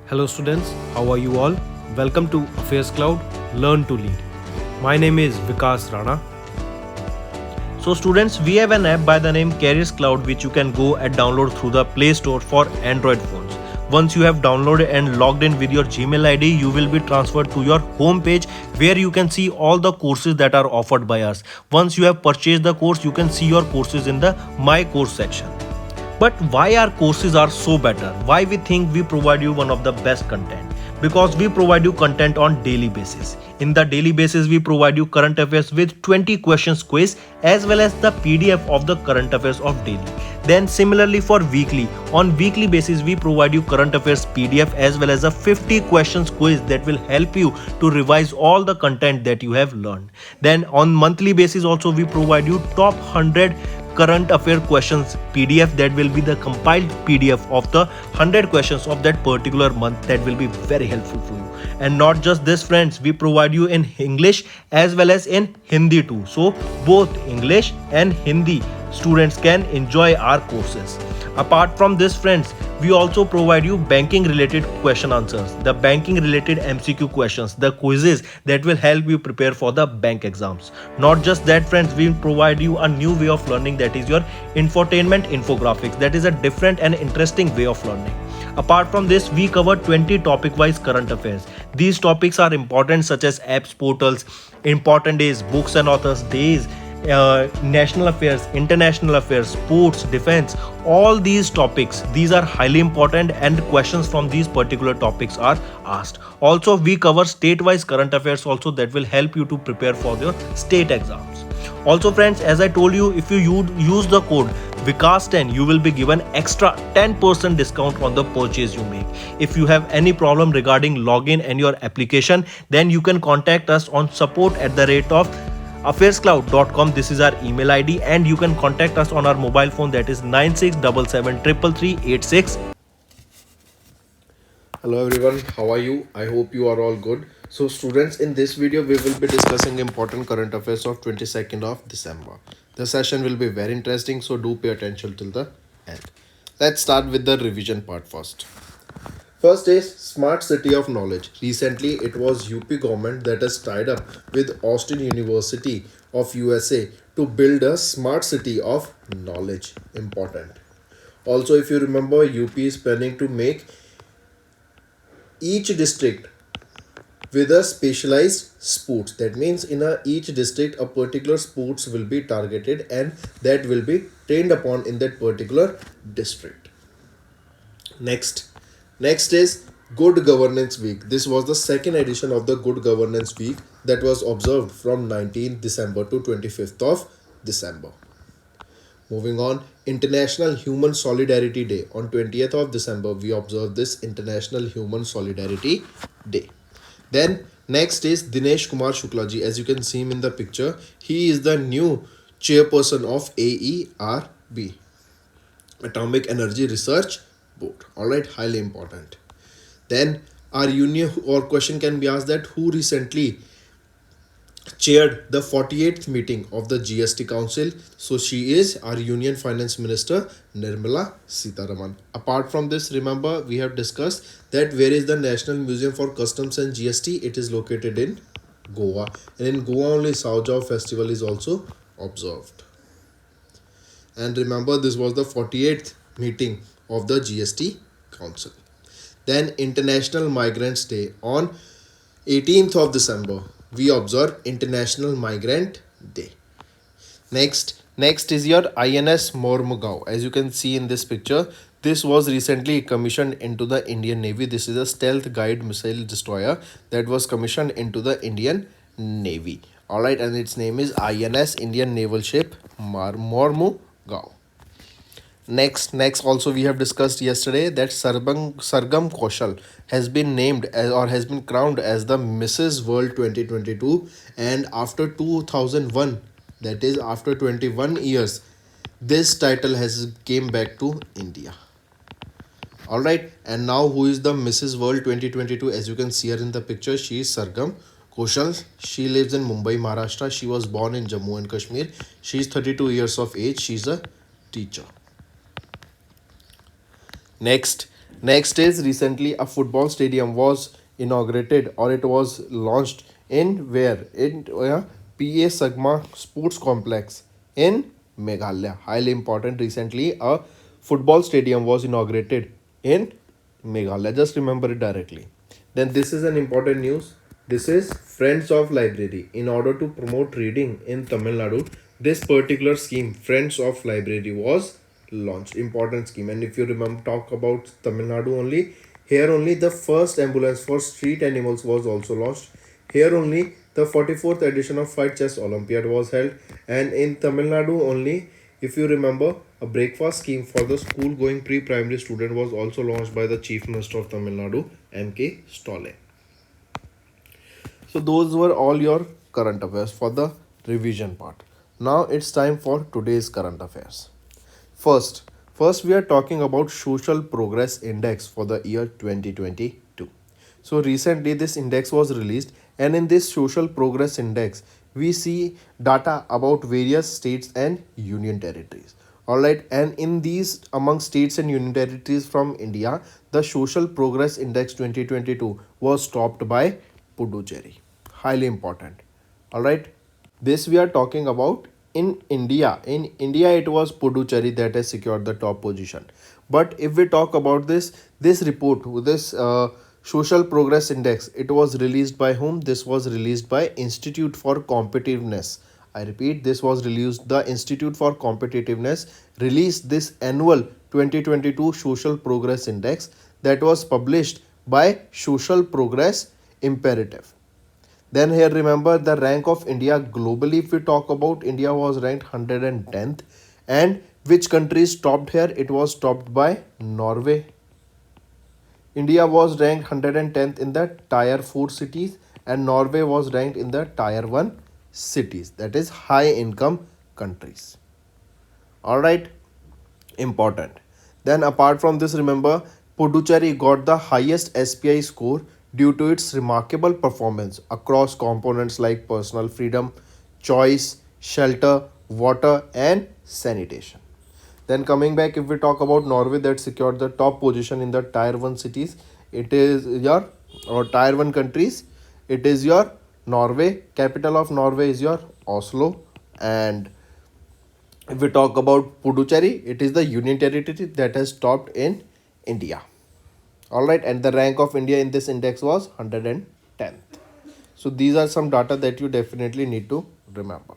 Hello students, how are you all? Welcome to Affairscloud, Learn to Lead. My name is Vikas Rana. So students, we have an app by the name Careers Cloud which you can go and download through the Play Store for Android phones. Once you have downloaded and logged in with your Gmail ID, you will be transferred to your home page where you can see all the courses that are offered by us. Once you have purchased the course, you can see your courses in the My Course section. But why our courses are so better? Why we think we provide you one of the best content? Because we provide you content on daily basis. In the daily basis, we provide you current affairs with 20 questions quiz as well as the PDF of the current affairs of daily. Then similarly for weekly, on weekly basis we provide you current affairs PDF as well as a 50 questions quiz that will help you to revise all the content that you have learned. Then on monthly basis also we provide you top 100 current affair questions PDF that will be the compiled PDF of the 100 questions of that particular month that will be very helpful for you. And not just this friends, we provide you in English as well as in Hindi too. So both English and Hindi students can enjoy our courses. Apart from this friends, we also provide you banking related question answers, the banking related MCQ questions, the quizzes that will help you prepare for the bank exams. Not just that friends, we provide you a new way of learning, that is your infotainment infographics. That is a different and interesting way of learning. Apart from this, we cover 20 topic wise current affairs. These topics are important such as apps, portals, important days, books and authors days, national affairs, international affairs, sports, defense, all these topics, these are highly important and questions from these particular topics are asked. Also we cover state-wise current affairs also that will help you to prepare for your state exams. Also friends, as I told you, if you use the code Vikas10, you will be given extra 10% discount on the purchase you make. If you have any problem regarding login and your application, then you can contact us on support@of affairscloud.com. This is our email ID and you can contact us on our mobile phone, that is 9677333386. Hello everyone, how are you? I hope you are all good. So students, in this video we will be discussing important current affairs of 22nd of December. The session will be very interesting, so do pay attention till the end. Let's start with the revision part first. First is Smart City of Knowledge. Recently, it was UP government that has tied up with Austin University of USA to build a smart city of knowledge. Important. Also, if you remember, UP is planning to make each district with a specialized sports. That means in each district, a particular sports will be targeted and that will be trained upon in that particular district. Next is Good Governance Week. This was the second edition of the Good Governance Week that was observed from 19th December to 25th of December. Moving on, International Human Solidarity Day. On 20th of December, we observe this International Human Solidarity Day. Then next is Dinesh Kumar Shukla ji. As you can see him in the picture, he is the new chairperson of AERB, Atomic Energy Research Board. Alright, highly important. Then our union or question can be asked that who recently chaired the 48th meeting of the GST Council. So she is our Union Finance Minister Nirmala Sitharaman. Apart from this, remember we have discussed that where is the National Museum for Customs and GST? It is located in Goa, and in Goa only Saujao festival is also observed. And remember, this was the 48th meeting of the GST Council. Then International Migrants Day. On 18th of December, we observe International Migrant Day. Next is your INS Mormugao. As you can see in this picture, this was recently commissioned into the Indian Navy. This is a stealth guide missile destroyer that was commissioned into the Indian Navy. Alright, and its name is INS Indian Naval Ship Mormugao. Next also we have discussed yesterday that Sargam Kaushal has been named as, or has been crowned as the Mrs. World 2022, and after 2001, that is after 21 years, this title has came back to India. Alright, and now who is the Mrs. World 2022? As you can see her in the picture, she is Sargam Kaushal. She lives in Mumbai, Maharashtra. She was born in Jammu and Kashmir. She is 32 years of age. She is a teacher. Next Next is recently a football stadium was inaugurated or it was launched in where? In PA Sagma Sports Complex in Meghalaya. Highly important. Recently a football stadium was inaugurated in Meghalaya. Just remember it directly. Then this is an important news. This is Friends of Library. In order to promote reading in Tamil Nadu, this particular scheme, Friends of Library, was launched. Important scheme. And if you remember, talk about Tamil Nadu only. Here only the first ambulance for street animals was also launched. Here only the 44th edition of Fight Chess Olympiad was held. And in Tamil Nadu only, if you remember, a breakfast scheme for the school going pre-primary student was also launched by the Chief Minister of Tamil Nadu, M.K. Stolle. So those were all your current affairs for the revision part. Now it's time for today's current affairs. First we are talking about Social Progress Index for the year 2022. So recently this index was released, and in this Social Progress Index we see data about various states and union territories. Alright, and in these among states and union territories from India, the Social Progress Index 2022 was topped by Puducherry. Highly important. Alright, this we are talking about in India. In India, it was Puducherry that has secured the top position. But if we talk about this report, this Social Progress Index, it was released by whom? This was released by Institute for Competitiveness. I repeat, this was released. The Institute for Competitiveness released this annual 2022 Social Progress Index that was published by Social Progress Imperative. Then here remember the rank of India globally. If we talk about, India was ranked 110th, and which countries topped here? It was topped by Norway. India was ranked 110th in the tier 4 cities, and Norway was ranked in the tier 1 cities, that is high income countries. Alright, important. Then apart from this, remember Puducherry got the highest SPI score due to its remarkable performance across components like personal freedom, choice, shelter, water and sanitation. Then coming back, if we talk about Norway that secured the top position in the tier 1 cities, it is your or tier 1 countries, it is your Norway. Capital of Norway is your Oslo. And if we talk about Puducherry, it is the union territory that has topped in India. Alright, and the rank of India in this index was 110th. So these are some data that you definitely need to remember.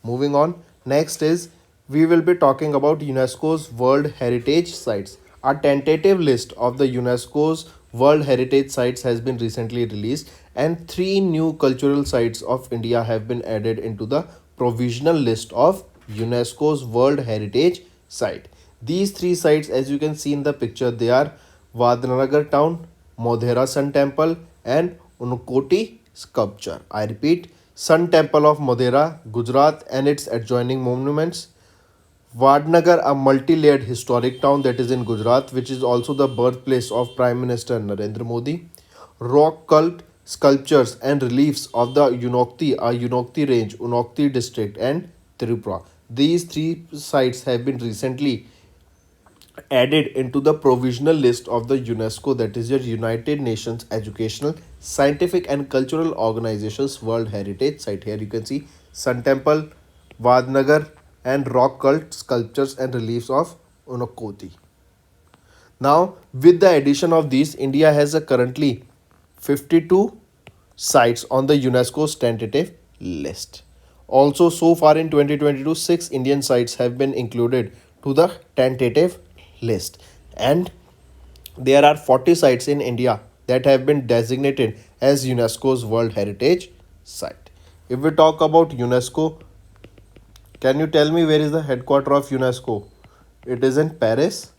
Moving on, next is we will be talking about UNESCO's World Heritage Sites. A tentative list of the UNESCO's World Heritage Sites has been recently released, and 3 new cultural sites of India have been added into the provisional list of UNESCO's World Heritage Site. These 3 sites, as you can see in the picture, they are Vadnagar town, Modhera Sun Temple and Unakoti sculpture. I repeat, Sun Temple of Modhera, Gujarat and its adjoining monuments. Vadnagar, a multi-layered historic town that is in Gujarat, which is also the birthplace of Prime Minister Narendra Modi. Rock cut sculptures and reliefs of the Unakti range, Unakti district and Tripura. These 3 sites have been recently added into the provisional list of the UNESCO, that is your United Nations Educational, Scientific and Cultural Organization's World Heritage Site. Here you can see Sun Temple, Vadnagar and rock cut sculptures and reliefs of Unakoti. Now with the addition of these, India has a currently 52 sites on the UNESCO's tentative list. Also, so far in 2022, 6 Indian sites have been included to the tentative list, and there are 40 sites in India that have been designated as UNESCO's World Heritage Site. If we talk about UNESCO, can you tell me where is the headquarter of UNESCO? It is in Paris,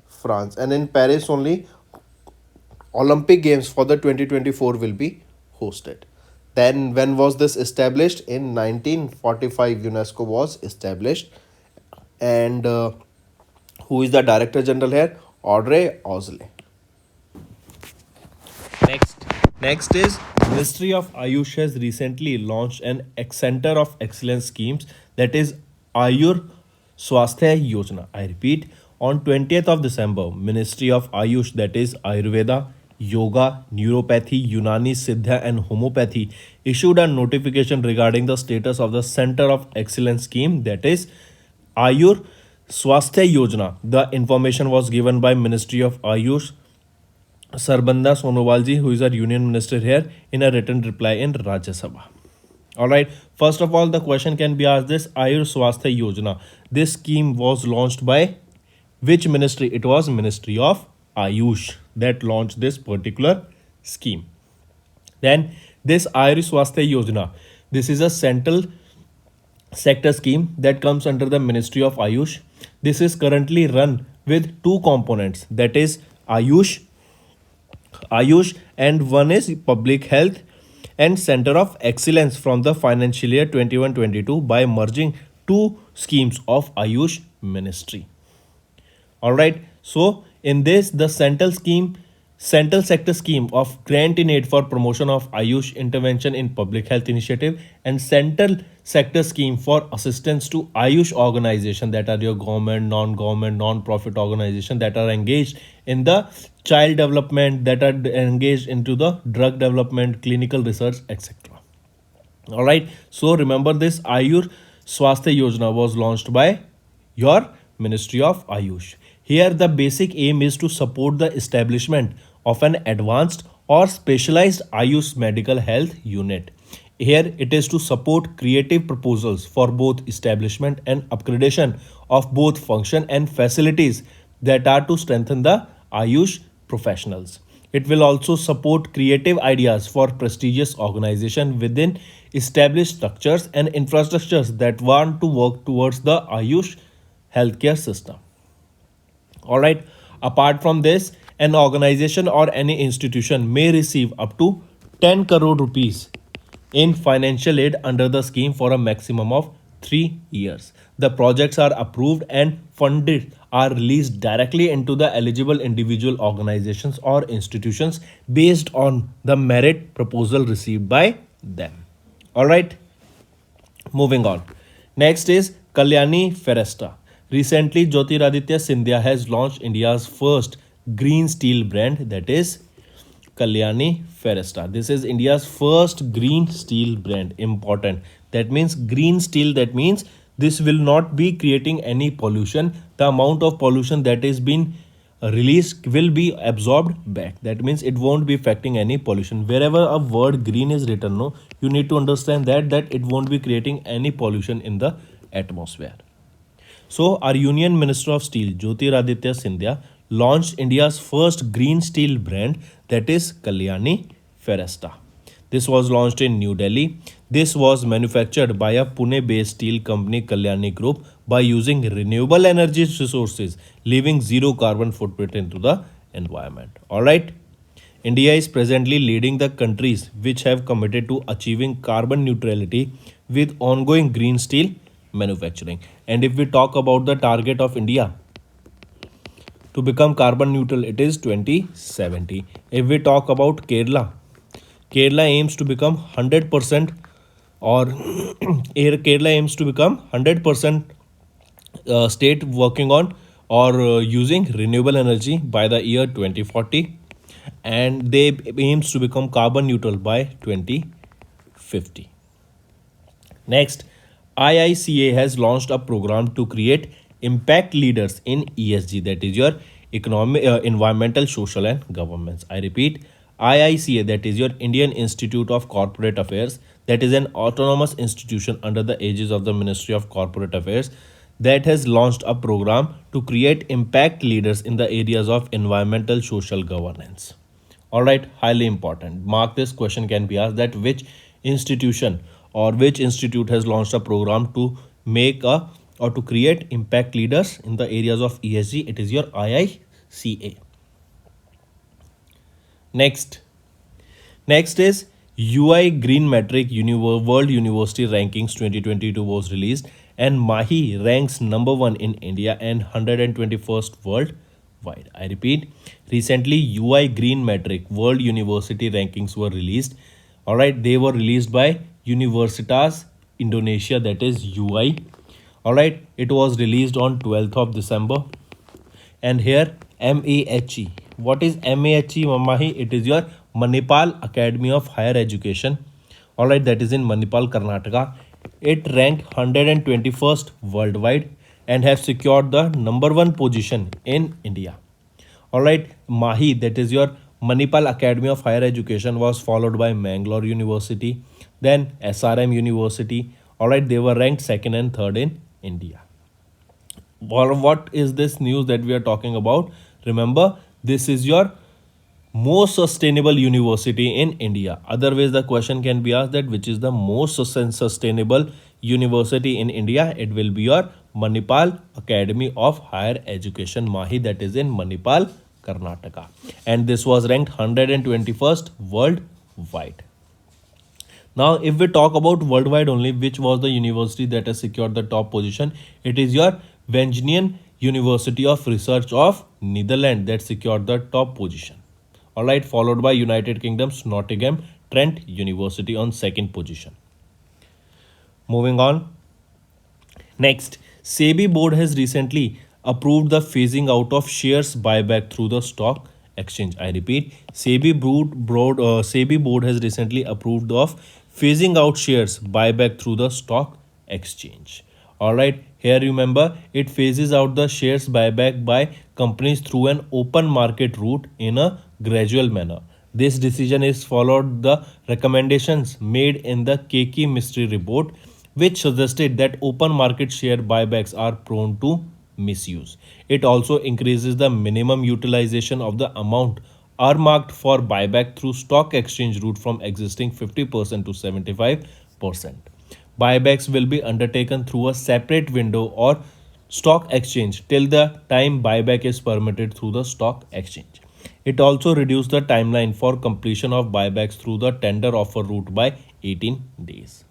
France, and in Paris only Olympic Games for the 2024 will be hosted. Then when was this established? In 1945 UNESCO was established, and who is the Director General here? Audrey Azoulay. Next is Ministry of Ayush has recently launched an Center of Excellence schemes, that is Ayur Swasthya Yojana. I repeat, On 20th of December, Ministry of Ayush, that is Ayurveda, Yoga, Neuropathy, Unani, Siddha and Homeopathy, issued a notification regarding the status of the Center of Excellence scheme, that is Ayur Swasthya Yojana. The information was given by Ministry of Ayush Sarbanda Sonowalji, who is our Union Minister here, in a written reply in Rajya Sabha. Alright, first of all, the question can be asked this Ayur Swasthya Yojana. This scheme was launched by which ministry? It was Ministry of Ayush that launched this particular scheme. Then this Ayur Swasthya Yojana, this is a central sector scheme that comes under the Ministry of Ayush. This is currently run with two components, that is Ayush and one is Public Health and Center of Excellence from the financial year 21-22 by merging two schemes of Ayush Ministry. Alright, so in this the central sector scheme of grant in aid for promotion of Ayush intervention in public health initiative and central sector scheme for assistance to Ayush organization, that are your government, non-government, non-profit organization that are engaged in the child development, that are engaged into the drug development, clinical research, etc. Alright, so remember this Ayur Swasthya Yojana was launched by your Ministry of Ayush. Here the basic aim is to support the establishment of an advanced or specialized Ayush medical health unit. Here it is to support creative proposals for both establishment and upgradation of both function and facilities that are to strengthen the Ayush professionals. It will also support creative ideas for prestigious organization within established structures and infrastructures that want to work towards the Ayush healthcare system. Alright, apart from this, an organization or any institution may receive up to 10 crore rupees in financial aid under the scheme for a maximum of 3 years. The projects are approved and funded are released directly into the eligible individual organizations or institutions based on the merit proposal received by them. Alright, moving on. Next is Kalyani Feresta. Recently, Jyotiraditya Scindia has launched India's first green steel brand, that is Kalyani Feresta. This is India's first green steel brand. Important. That means green steel, that means this will not be creating any pollution. The amount of pollution that is being released will be absorbed back. That means it won't be affecting any pollution. Wherever a word green is written, no, you need to understand that it won't be creating any pollution in the atmosphere. So, our Union Minister of Steel, Jyotiraditya Scindia, launched India's first green steel brand, that is Kalyani Feresta. This was launched in New Delhi. This was manufactured by a Pune-based steel company Kalyani Group by using renewable energy resources, leaving zero carbon footprint into the environment. Alright. India is presently leading the countries which have committed to achieving carbon neutrality with ongoing green steel manufacturing. And if we talk about the target of India to become carbon neutral, it is 2070. If we talk about Kerala, Kerala aims to become 100% or Kerala aims to become 100% state working on or using renewable energy by the year 2040, and they aims to become carbon neutral by 2050. Next, IICA has launched a program to create impact leaders in ESG, that is your economic, environmental, social and governance. I repeat, IICA, that is your Indian Institute of Corporate Affairs, that is an autonomous institution under the aegis of the Ministry of Corporate Affairs, that has launched a program to create impact leaders in the areas of environmental, social governance. Alright, highly important. Mark this, question can be asked that which institution or which institute has launched a program to make a or to create impact leaders in the areas of ESG. It is your IICA. Next is UI Green Metric World University Rankings 2022 was released, and Mahi ranks number 1 in India and 121st worldwide. I repeat, recently UI Green Metric World University Rankings were released. Alright, they were released by Universitas Indonesia, that is UI. Alright, it was released on 12th of December. And here MAHE. What is MAHE, Mamahi? It is your Manipal Academy of Higher Education. Alright, that is in Manipal, Karnataka. It ranked 121st worldwide and have secured the number one position in India. Alright, Mahi, that is your Manipal Academy of Higher Education, was followed by Mangalore University, then SRM University. Alright, they were ranked second and third in India. What is this news that we are talking about? Remember, this is your most sustainable university in India. Otherwise, the question can be asked that which is the most sustainable university in India? It will be your Manipal Academy of Higher Education, Mahi, that is in Manipal, Karnataka. And this was ranked 121st worldwide. Now, if we talk about worldwide only, which was the university that has secured the top position? It is your Wageningen University of Research of Netherlands that secured the top position. Alright, followed by United Kingdom's Nottingham Trent University on second position. Moving on. Next, SEBI board has recently approved the phasing out of shares buyback through the stock exchange. I repeat, SEBI board has recently approved of phasing out shares buyback through the stock exchange. Alright, here remember, it phases out the shares buyback by companies through an open market route in a gradual manner. This decision is followed the recommendations made in the Keki mystery report, which suggested that open market share buybacks are prone to misuse. It also increases the minimum utilization of the amount earmarked for buyback through stock exchange route from existing 50% to 75%. Buybacks will be undertaken through a separate window or stock exchange till the time buyback is permitted through the stock exchange. It also reduced the timeline for completion of buybacks through the tender offer route by 18 days.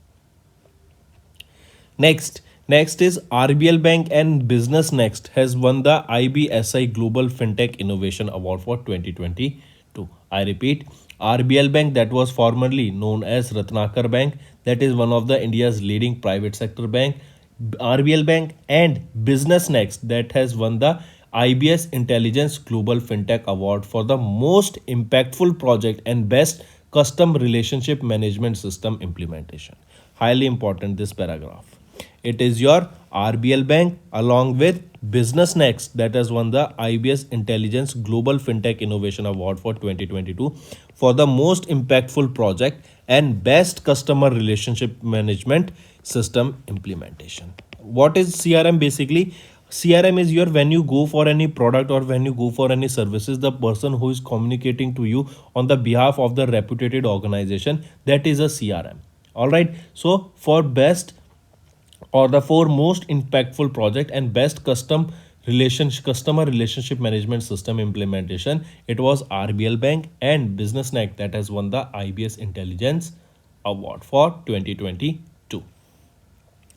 Next is RBL Bank and Business Next has won the IBSI Global FinTech Innovation Award for 2022. I repeat, RBL Bank, that was formerly known as Ratnakar Bank, that is one of the India's leading private sector bank. RBL Bank and Business Next, that has won the IBS Intelligence Global FinTech Award for the most impactful project and best custom relationship management system implementation. Highly important, this paragraph. It is your RBL Bank along with Business Next that has won the IBS Intelligence Global FinTech Innovation Award for 2022 for the most impactful project and best customer relationship management system implementation. What is CRM basically? CRM is your, when you go for any product or when you go for any services, the person who is communicating to you on the behalf of the reputed organization, that is a CRM. All right. So for best or the four most impactful project and best customer relationship management system implementation, it was RBL Bank and Business Net that has won the IBS Intelligence Award for 2022.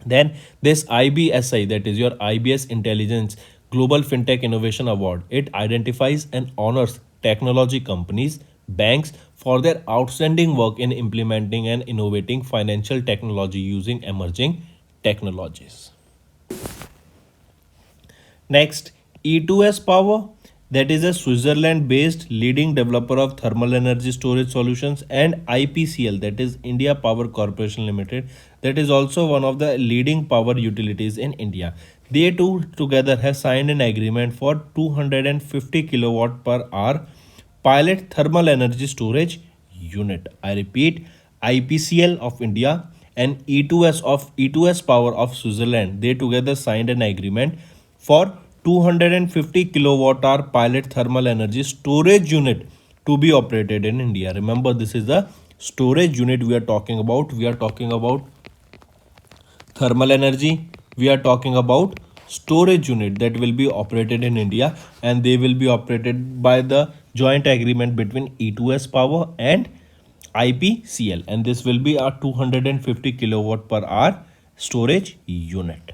Then this IBSI, that is your IBS Intelligence Global FinTech Innovation Award, it identifies and honors technology companies, banks for their outstanding work in implementing and innovating financial technology using emerging technologies. Next, E2S Power, that is a Switzerland based leading developer of thermal energy storage solutions, and IPCL, that is India Power Corporation Limited, that is also one of the leading power utilities in India. They two together have signed an agreement for 250 kilowatt per hour pilot thermal energy storage unit. I repeat, IPCL of India and E2S Power of Switzerland, they together signed an agreement for 250 kilowatt hour pilot thermal energy storage unit to be operated in India. Remember, this is the storage unit we are talking about. We are talking about thermal energy. We are talking about storage unit that will be operated in India, and they will be operated by the joint agreement between E2S Power and IPCL, and this will be a 250 kilowatt per hour storage unit.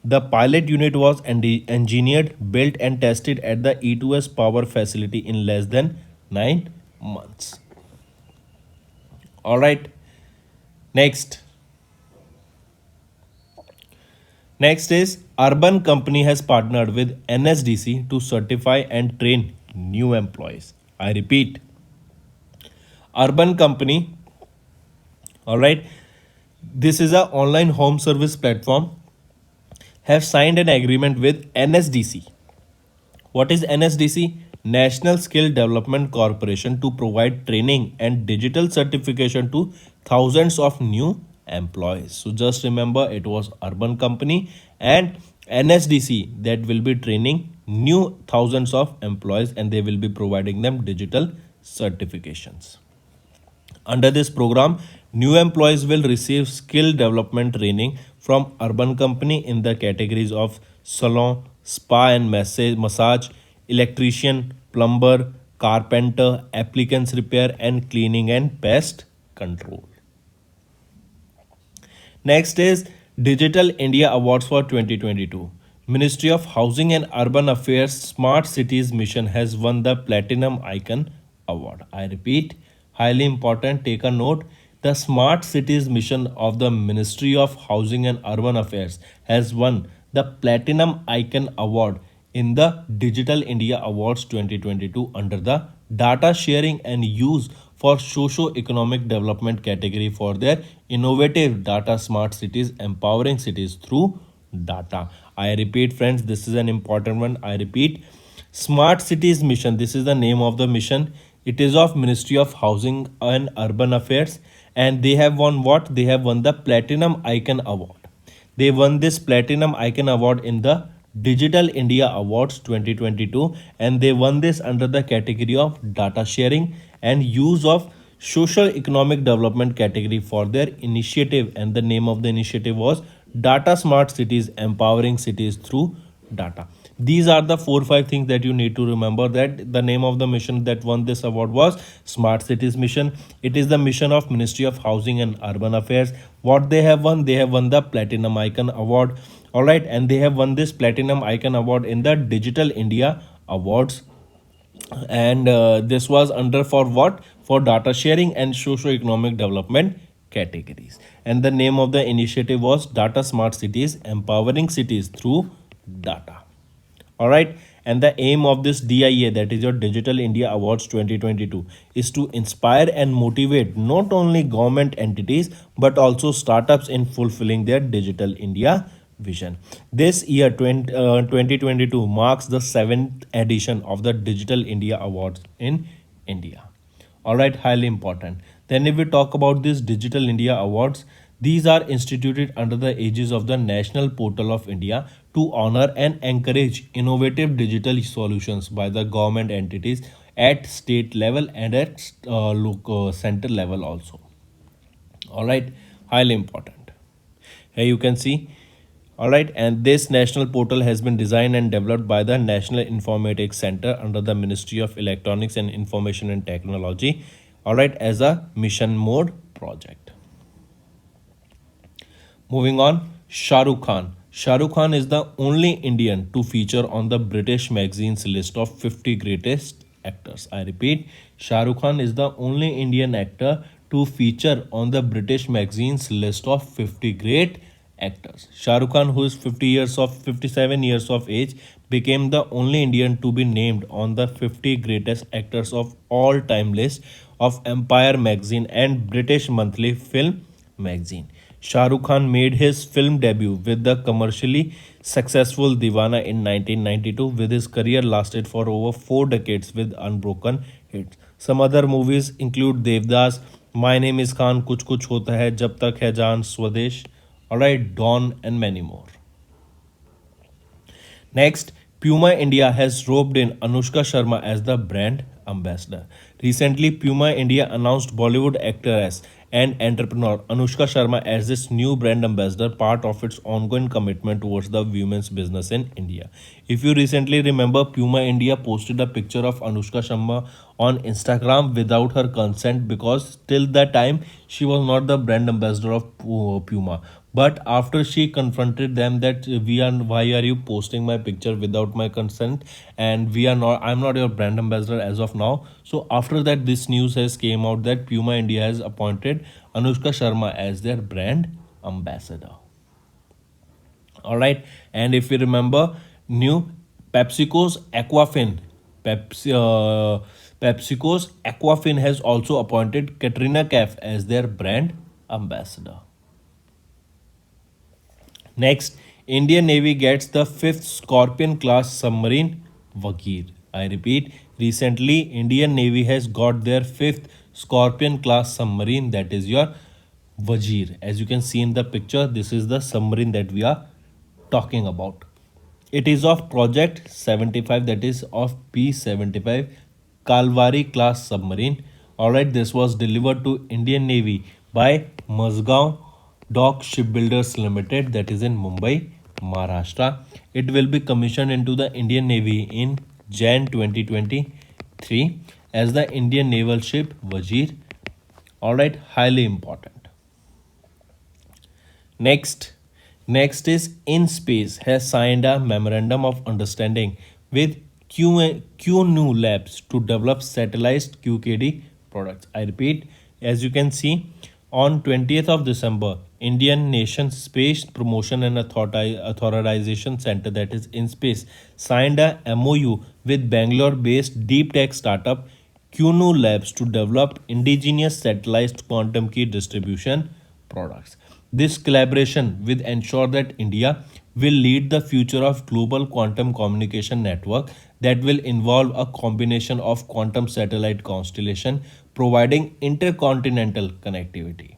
The pilot unit was engineered, built and tested at the E2S Power facility in less than 9 months. All right. Next, Next is Urban Company has partnered with NSDC to certify and train new employees. I repeat, Urban Company, all right, this is a online home service platform, have signed an agreement with NSDC. What is NSDC? National Skill Development Corporation, to provide training and digital certification to thousands of new employees. So just remember, it was Urban Company and NSDC that will be training new thousands of employees, and they will be providing them digital certifications. Under this program, new employees will receive skill development training from Urban Company in the categories of salon, spa and massage, electrician, plumber, carpenter, applicants repair, and cleaning and pest control. Next is Digital India Awards for 2022. Ministry of Housing and Urban Affairs Smart Cities Mission has won the Platinum Icon Award. I repeat, highly important, take a note. The Smart Cities Mission of the Ministry of Housing and Urban Affairs has won the Platinum Icon Award in the Digital India Awards 2022 under the Data Sharing and Use for Socio-Economic Development category for their innovative data smart cities, empowering cities through data. I repeat, friends, this is an important one. I repeat, Smart Cities Mission, this is the name of the mission. It is of Ministry of Housing and Urban Affairs, and they have won what? They have won the Platinum Icon Award. They won this Platinum Icon Award in the Digital India Awards 2022, and they won this under the category of data sharing and use of social economic development category for their initiative, and the name of the initiative was Data Smart Cities, Empowering Cities Through Data. These are the 4 5 things that you need to remember. That the name of the mission that won this award was Smart Cities Mission. It is the mission of Ministry of Housing and Urban Affairs. What they have won? They have won the Platinum Icon Award. All right, and they have won this Platinum Icon Award in the Digital India Awards, and this was under for what? For data sharing and socio-economic development categories, and the name of the initiative was Data Smart Cities, Empowering Cities Through Data. All right, and the aim of this DIA, that is your Digital India Awards 2022, is to inspire and motivate not only government entities but also startups in fulfilling their Digital India vision. This year 2022 marks the 7th edition of the Digital India Awards in India. All right, highly important. Then if we talk about this Digital India Awards, these are instituted under the aegis of the National Portal of India to honor and encourage innovative digital solutions by the government entities at state level and at local center level also. All right, highly important. Here you can see. All right, and this national portal has been designed and developed by the National Informatics Center under the Ministry of Electronics and Information and Technology. All right, as a mission mode project. Moving on, Shah Rukh Khan. Shah Rukh Khan is the only Indian to feature on the British magazine's list of 50 greatest actors. I repeat, Shah Rukh Khan is the only Indian actor to feature on the British magazine's list of 50 great actors. Shah Rukh Khan, who is 57 years of age, became the only Indian to be named on the 50 greatest actors of all time list of Empire magazine and British Monthly Film magazine. Shah Rukh Khan made his film debut with the commercially successful Deewana in 1992, with his career lasted for over 4 decades with unbroken hits. Some other movies include Devdas, My Name is Khan, Kuch Kuch Hota Hai, Jab Tak Hai Jaan, Swadesh, alright, Dawn, and many more. Next, Puma India has roped in Anushka Sharma as the brand ambassador. Recently, Puma India announced Bollywood actress and entrepreneur Anushka Sharma as its new brand ambassador, part of its ongoing commitment towards the women's business in India. If you recently remember, Puma India posted a picture of Anushka Sharma on Instagram without her consent, because till that time she was not the brand ambassador of Puma. But after she confronted them that why are you posting my picture without my consent, and I'm not your brand ambassador as of now. So after that, this news has came out that Puma India has appointed Anushka Sharma as their brand ambassador. All right, and if you remember, new PepsiCo's Aquafin, Pepsi, PepsiCo's Aquafin has also appointed Katrina Kaif as their brand ambassador. Next, Indian Navy gets the fifth Scorpion class submarine Vakir. I repeat, recently Indian Navy has got their fifth Scorpion class submarine, that is your Vajir. As you can see in the picture, this is the submarine that we are talking about. It is of Project 75, that is of P-75 Kalvari class submarine. Alright, this was delivered to Indian Navy by Mazgaon Dock Shipbuilders Limited, that is in Mumbai, Maharashtra. It will be commissioned into the Indian Navy in Jan 2023 as the Indian naval ship Vajir. Alright, highly important. Next, next is InSpace has signed a memorandum of understanding with QNAL Labs to develop satellite QKD products. I repeat, as you can see, on 20th of December, Indian Nation Space Promotion and Authorization Center, that is InSpace, signed a MOU with Bangalore-based deep tech startup QNAL Labs to develop indigenous satellite quantum key distribution products. This collaboration will ensure that India will lead the future of global quantum communication network that will involve a combination of quantum satellite constellation providing intercontinental connectivity.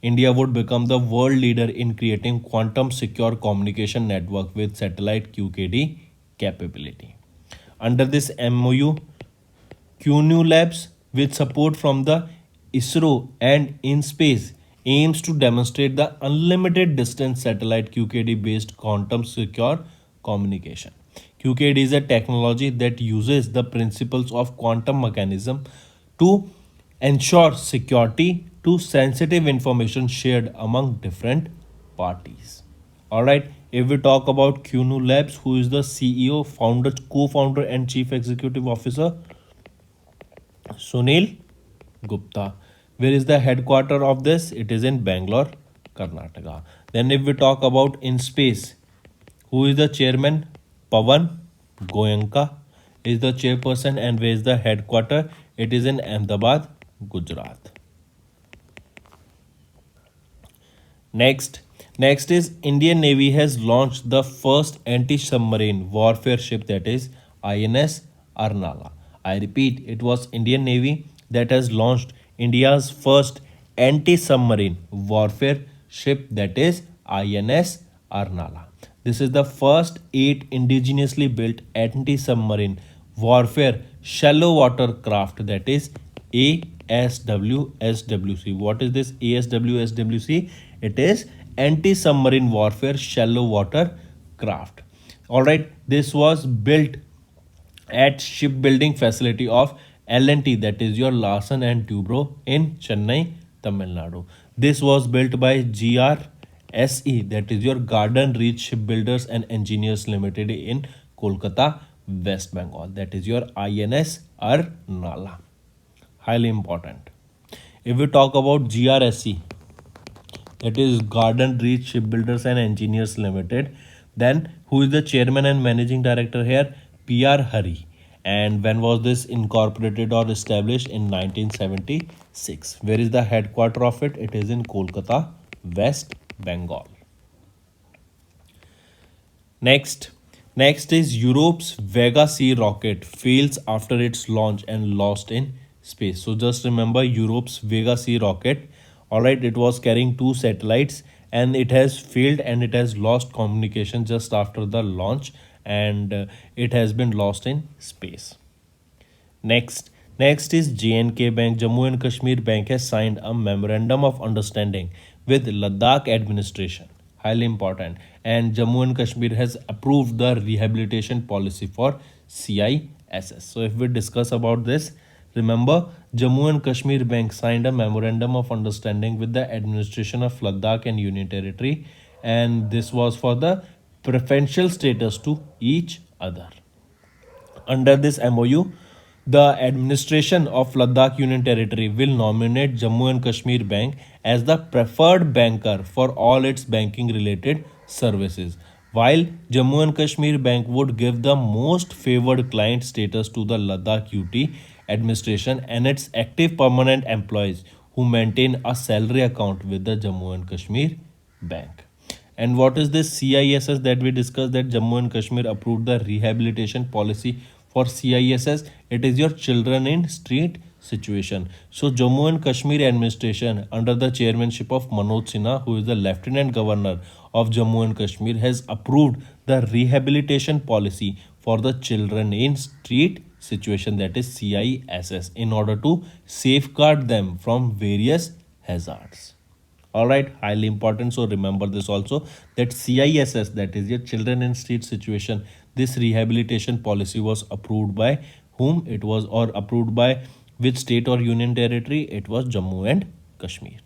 India would become the world leader in creating quantum secure communication network with satellite QKD capability. Under this MOU, QNAL Labs, with support from the ISRO and InSpace, aims to demonstrate the unlimited distance satellite QKD based quantum secure communication. QKD is a technology that uses the principles of quantum mechanism to ensure security to sensitive information shared among different parties. All right, if we talk about QNAL Labs, who is the CEO, founder, co-founder, and chief executive officer, Sunil Gupta. Where is the headquarter of this? It is in Bangalore, Karnataka. Then if we talk about InSpace, who is the chairman? Pawan Goenka is the chairperson, and where is the headquarter? It is in Ahmedabad, Gujarat. Next is Indian Navy has launched the first anti-submarine warfare ship, that is INS Arnala. I repeat, it was Indian Navy that has launched India's first anti-submarine warfare ship, that is INS Arnala. This is the first 8 indigenously built anti-submarine warfare shallow water craft, that is ASWSWC. What is this ASWSWC? It is anti-submarine warfare shallow water craft. All right, this was built at shipbuilding facility of L&T, that is your Larsen and Toubro in Chennai, Tamil Nadu. This was built by GRSE, that is your Garden Reach Shipbuilders and Engineers Limited in Kolkata, West Bengal. That is your INS Arnala. Highly important. If we talk about GRSE, that is Garden Reach Shipbuilders and Engineers Limited, then who is the chairman and managing director here? PR Hari. And when was this incorporated or established? In 1976. Where is the headquarter of it? It is in Kolkata, West Bengal. Next is Europe's Vega C rocket fails after its launch and lost in space. So just remember Europe's Vega C rocket. Alright, it was carrying 2 satellites and it has failed and it has lost communication just after the launch, and it has been lost in space. Next is JNK Bank. Jammu and Kashmir Bank has signed a memorandum of understanding with Ladakh administration. Highly important. And Jammu and Kashmir has approved the rehabilitation policy for CISS. So if we discuss about this, remember Jammu and Kashmir Bank signed a memorandum of understanding with the administration of Ladakh and Union Territory, and this was for the preferential status to each other. Under this MOU, the administration of Ladakh Union Territory will nominate Jammu and Kashmir Bank as the preferred banker for all its banking related services. While Jammu and Kashmir Bank would give the most favored client status to the Ladakh UT administration and its active permanent employees who maintain a salary account with the Jammu and Kashmir Bank. And what is this CISS that we discussed, that Jammu and Kashmir approved the rehabilitation policy for CISS? It is your children in street situation. So Jammu and Kashmir administration under the chairmanship of Manoj Sinha, who is the Lieutenant Governor of Jammu and Kashmir, has approved the rehabilitation policy for the children in street situation, that is CISS, in order to safeguard them from various hazards. All right, highly important. So remember this also, that CISS, that is your children in street situation, this rehabilitation policy was approved by whom? It was, or approved by which state or union territory? It was Jammu and Kashmir.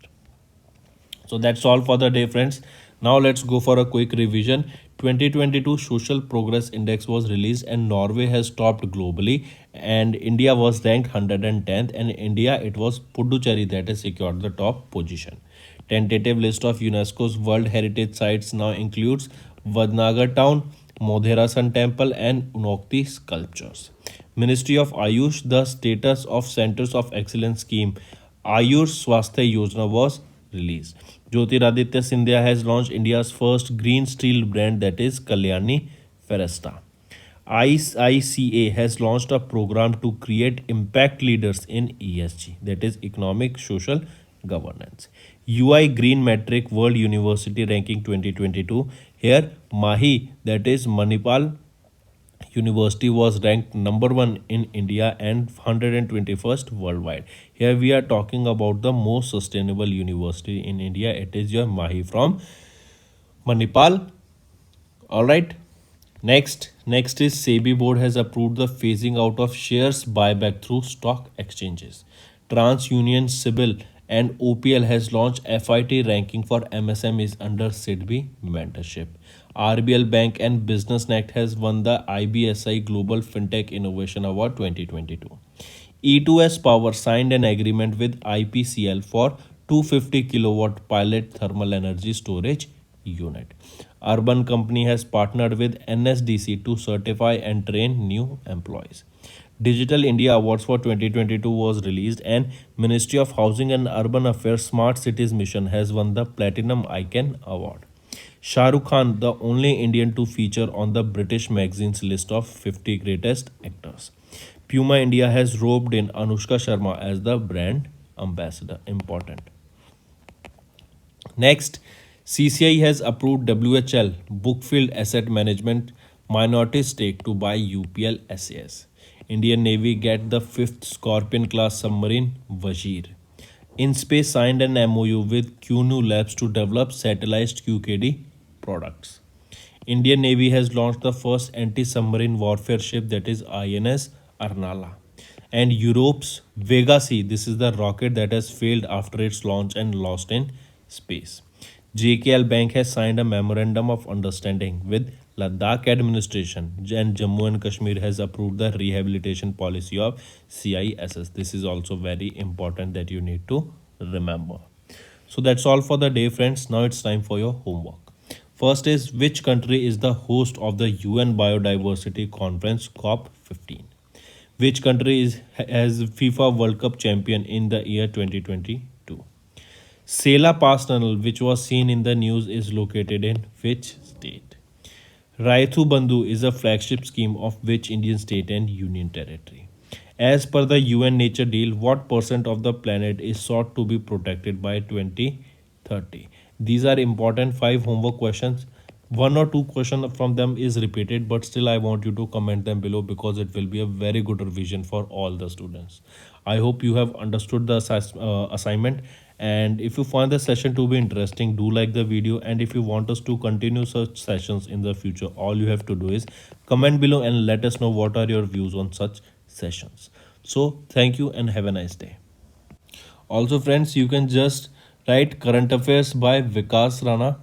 So that's all for the day, friends. Now let's go for a quick revision. 2022 Social Progress Index was released and Norway has topped globally, and India was ranked 110th, and India, it was Puducherry that has secured the top position. Tentative list of UNESCO's World Heritage Sites now includes Vadnagar Town, Modhera Sun Temple and Unokti sculptures. Ministry of Ayush, the status of Centers of Excellence scheme Ayush Swasthya Yojana was released. Jyotiraditya Scindia has launched India's first green steel brand, that is Kalyani Ferresta. ICA has launched a program to create impact leaders in ESG, that is economic social governance. UI Green Metric World University Ranking 2022. Here Mahi, that is Manipal University, was ranked number 1 in India and 121st worldwide. Here we are talking about the most sustainable university in India. It is your Mahi from Manipal. All right. Next is SEBI board has approved the phasing out of shares buyback through stock exchanges. TransUnion, Sibyl and OPL has launched FIT ranking for MSMEs under SIDBI mentorship. RBL Bank and BusinessNet has won the IBSI Global FinTech Innovation Award 2022. E2S Power signed an agreement with IPCL for 250 kilowatt pilot thermal energy storage unit. Urban Company has partnered with NSDC to certify and train new employees. Digital India Awards for 2022 was released, and Ministry of Housing and Urban Affairs Smart Cities Mission has won the Platinum Icon Award. Shah Rukh Khan, the only Indian to feature on the British magazine's list of 50 greatest actors. Puma India has roped in Anushka Sharma as the brand ambassador. Important. Next, CCI has approved WHL Brookfield Asset Management minority stake to buy UPL SAS. Indian Navy get the 5th Scorpion class submarine Vajir. InSpace signed an MOU with QNAL Labs to develop satellite QKD products. Indian Navy has launched the first anti-submarine warfare ship, that is INS Arnala. And Europe's Vega C, this is the rocket that has failed after its launch and lost in space. JKL Bank has signed a memorandum of understanding with Ladakh administration, and Jammu and Kashmir has approved the rehabilitation policy of CISS. This is also very important that you need to remember. So that's all for the day, friends. Now it's time for your homework. First is, which country is the host of the UN Biodiversity Conference COP15? Which country is as FIFA World Cup champion in the year 2022? Sela Pass Tunnel, which was seen in the news, is located in which state? Raithu Bandhu is a flagship scheme of which Indian state and union territory? As per the UN Nature Deal, what percent of the planet is sought to be protected by 2030? These are important 5 homework questions. 1 or 2 questions from them is repeated, but still I want you to comment them below because it will be a very good revision for all the students. I hope you have understood the assignment, and if you find the session to be interesting, do like the video, and if you want us to continue such sessions in the future, all you have to do is comment below and let us know what are your views on such sessions. So thank you and have a nice day. Also friends, you can just write current affairs by Vikas Rana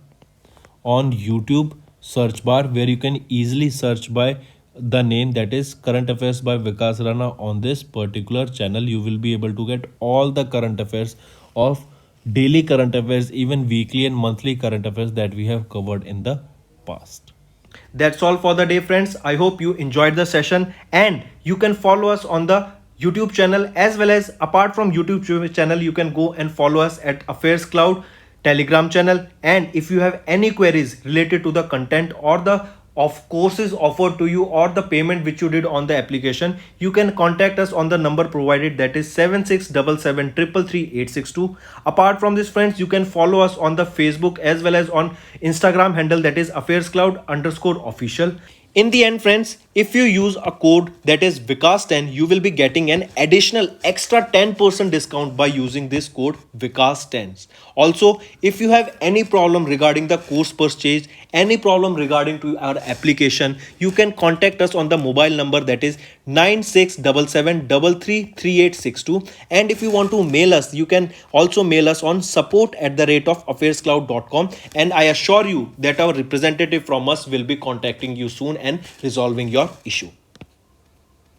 on YouTube search bar, where you can easily search by the name, that is current affairs by Vikas Rana. On this particular channel you will be able to get all the current affairs of daily current affairs, even weekly and monthly current affairs that we have covered in the past. That's all for the day, friends. I hope you enjoyed the session, and you can follow us on the YouTube channel, as well as apart from YouTube channel, you can go and follow us at Affairscloud Telegram channel. And if you have any queries related to the content or the of courses offered to you or the payment which you did on the application, you can contact us on the number provided, that is 7677333862. Apart from this, friends, you can follow us on the Facebook as well as on Instagram handle, that is Affairscloud_official. In the end, friends, if you use a code that is Vikas10, you will be getting an additional extra 10% discount by using this code Vikas10. Also, if you have any problem regarding the course purchase, any problem regarding to our application, you can contact us on the mobile number, that is 9677333862. And if you want to mail us, you can also mail us on support@affairscloud.com, and I assure you that our representative from us will be contacting you soon and resolving your issue.